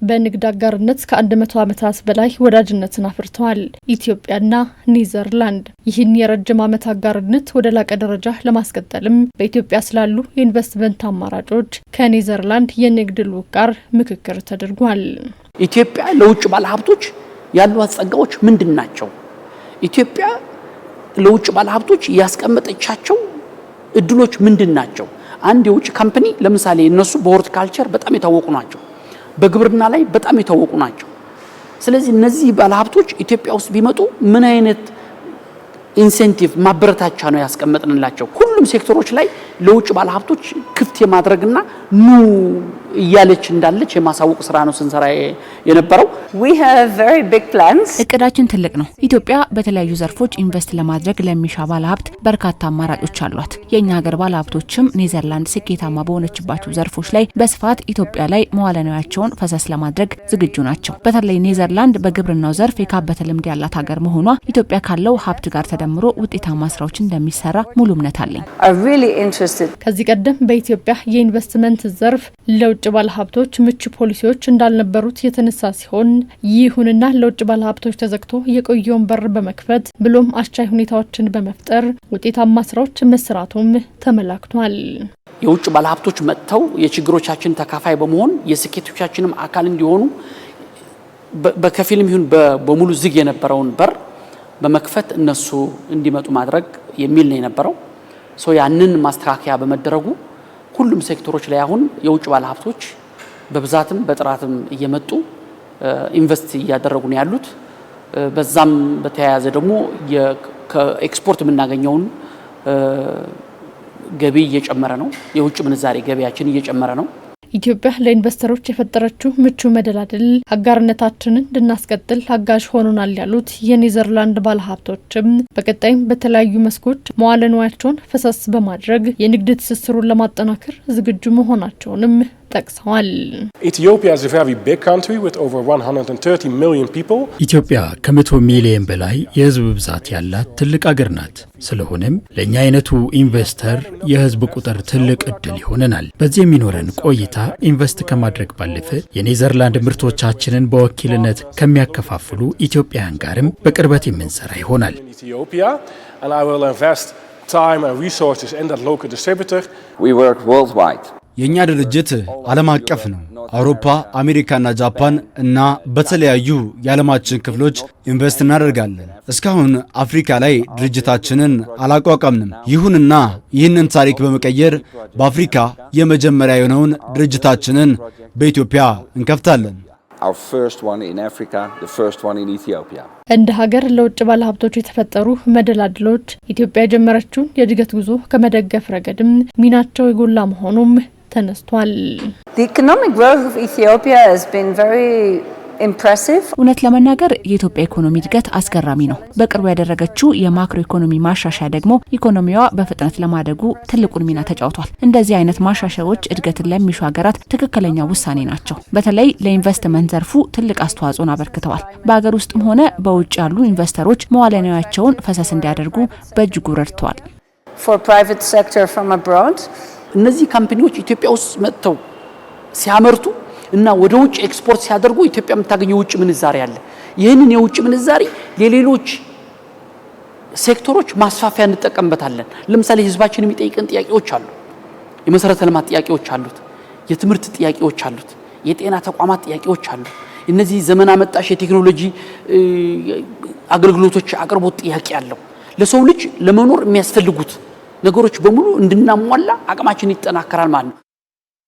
በንግድ አጋርነት ከ100 ዓመታት በላይ ወዳጅነትን አፍርተዋል ኢትዮጵያና ኔዘርላንድ። ይህን የረጅም ዓመት አጋርነት ወደ ላቀ ደረጃ ለማስቀጠልም በኢትዮጵያ ስላሉ የኢንቨስትመንት አማራጮች ከኔዘርላንድ የንግድ ልዑክ ጋር ምክክር ተደርጓል። ኢትዮጵያ ለውጭ ባለሀብቶች ያሏት ጸጋዎች ምንድናቸው? ኢትዮጵያ ለውጭ ባለሀብቶች ያስቀመጠቻቸው እድሎች ምንድናቸው? አንድ የውጭ ካምፓኒ ለምሳሌ እነሱ በሆርቲካልቸር በጣም የታወቁ ናቸው። በግብርና ላይ በጣም የታወቁ ናቸው። ስለዚህ እነዚህ ባለሀብቶች ኢትዮጵያ ውስጥ ቢመጡ ምን አይነት ኢንሴንቲቭ ማበረታቻ ነው ያስቀመጥንላቸው? ሁሉም ሴክተሮች ላይ ለውጭ ባለሀብቶች ክፍት የማድረግና ኑ እያለች እንዳለች የማሳወቅ ስራ ነው ስንሰራ የነበረው። We have very big plans. እቅዳችን ትልቅ ነው። ኢትዮጵያ በተለያዩ ዘርፎች ኢንቨስት ለማድረግ ለሚሻ ባለሀብት በርካታ አማራጮች አሏት። የኛ ሀገር ባለሀብቶችም ኔዘርላንድ ስኬታማ በሆነችባቸው ዘርፎች ላይ በስፋት ኢትዮጵያ ላይ መዋለ ንዋያቸውን ፈሰስ ለማድረግ ዝግጁ ናቸው። በተለይ ኔዘርላንድ በግብርናው ዘርፍ የካበተ ልምድ ያላት ሀገር መሆኗ ኢትዮጵያ ካለው ሀብት ጋር ተደምሮ ውጤታማ ስራዎች እንደሚሰራ ሙሉ እምነት አለኝ። ከዚህ ቀደም በኢትዮጵያ የኢንቨስትመንት ዘርፍ ለውጭ ባለሀብቶች ምቹ ፖሊሲዎች እንዳልነበሩት የተነሳ ሲሆን ይሁንና ለውጭ ባለሀብቶች ተዘግቶ የቆየውን በር በመክፈት ብሎም አስቻይ ሁኔታዎችን በመፍጠር ውጤታማ ስራዎች መስራቱም ተመላክቷል። የውጭ ባለሀብቶች መጥተው የችግሮቻችን ተካፋይ በመሆን የስኬቶቻችንም አካል እንዲሆኑ በከፊልም ይሁን በሙሉ ዝግ የነበረውን በር በመክፈት እነሱ እንዲመጡ ማድረግ የሚል ነው የነበረው። ያንን ማስተካከያ በመደረጉ ሁሉም ሴክተሮች ላይ አሁን የውጭ ባለሀብቶች በብዛትም በጥራትም እየመጡ ኢንቨስት እያደረጉ ነው ያሉት። በዛም በተያያዘ ደግሞ ከኤክስፖርት የምናገኘውን ገቢ እየጨመረ ነው። የውጭ ምንዛሬ ገቢያችን እየጨመረ ነው። ኢትዮጵያ ለኢንቨስተሮች የፈጠረችው ምቹ መደላደል አጋርነታችንን እንድናስቀጥል አጋዥ ሆኖናል ያሉት የኔዘርላንድ ባለሀብቶችም በቀጣይም በተለያዩ መስኮች መዋለ ንዋያቸውን ፈሰስ በማድረግ የንግድ ትስስሩን ለማጠናከር ዝግጁ መሆናቸውንም ጠቅሰዋል። Ethiopia is a very big country with over 130 million people. ኢትዮጵያ ከ100 ሚሊዮን በላይ የህዝብ ብዛት ያላት ትልቅ ሀገር ናት። ስለሆነም ለኛ አይነቱ ኢንቨስተር የህዝብ ቁጥር ትልቅ እድል ይሆነናል። በዚህ የሚኖረን ቆይታ ኢንቨስት ከማድረግ ባለፈ የኔዘርላንድ ምርቶቻችንን በወኪልነት ከሚያከፋፍሉ ኢትዮጵያውያን ጋርም በቅርበት የምንሰራ ይሆናል። Ethiopia and I will invest time and resources in that local distributor. We work worldwide. የኛ ድርጅት ዓለም አቀፍ ነው። አውሮፓ፣ አሜሪካና ጃፓን እና በተለያዩ የዓለማችን ክፍሎች ኢንቨስት እናደርጋለን። እስካሁን አፍሪካ ላይ ድርጅታችንን አላቋቋምንም። ይሁንና ይህንን ታሪክ በመቀየር በአፍሪካ የመጀመሪያ የሆነውን ድርጅታችንን በኢትዮጵያ እንከፍታለን። Our first one in Africa, the first one in Ethiopia. እንደ ሀገር ለውጭ ባለሀብቶች የተፈጠሩ መደላድሎች ኢትዮጵያ የጀመረችውን የእድገት ጉዞ ከመደገፍ ረገድም ሚናቸው የጎላ መሆኑም ተነስቷል። The economic growth of Ethiopia has been very impressive. እውነት ለመናገር የኢትዮጵያ ኢኮኖሚ እድገት አስገራሚ ነው። በቅርቡ ያደረገችው የማክሮ ኢኮኖሚ ማሻሻያ ደግሞ ኢኮኖሚዋ በፍጥነት ለማደጉ ትልቁን ሚና ተጫውቷል። እንደዚህ አይነት ማሻሻያዎች እድገትን ለሚሹ ሀገራት ትክክለኛ ውሳኔ ናቸው። በተለይ ለኢንቨስትመንት ዘርፉ ትልቅ አስተዋጽኦን አበርክተዋል። በሀገር ውስጥም ሆነ በውጭ ያሉ ኢንቨስተሮች መዋለ ንዋያቸውን ፈሰስ እንዲያደርጉ በእጅጉ ረድተዋል። For private sector from abroad. እነዚህ ካምፓኒዎች ኢትዮጵያ ውስጥ መጥተው ሲያመርቱ እና ወደ ውጭ ኤክስፖርት ሲያደርጉ ኢትዮጵያ የምታገኘው ውጭ ምንዛሪ አለ። ይህንን የውጭ ምንዛሪ ለሌሎች ሴክተሮች ማስፋፊያ እንጠቀምበታለን። ለምሳሌ ህዝባችን የሚጠይቀን ጥያቄዎች አሉ። የመሰረተ ልማት ጥያቄዎች አሉት፣ የትምህርት ጥያቄዎች አሉት፣ የጤና ተቋማት ጥያቄዎች አሉ። እነዚህ ዘመን አመጣሽ የቴክኖሎጂ አገልግሎቶች አቅርቦት ጥያቄ አለው። ለሰው ልጅ ለመኖር የሚያስፈልጉት ነገሮች በሙሉ እንድናሟላ አቅማችን ይጠናከራል ማለት ነው።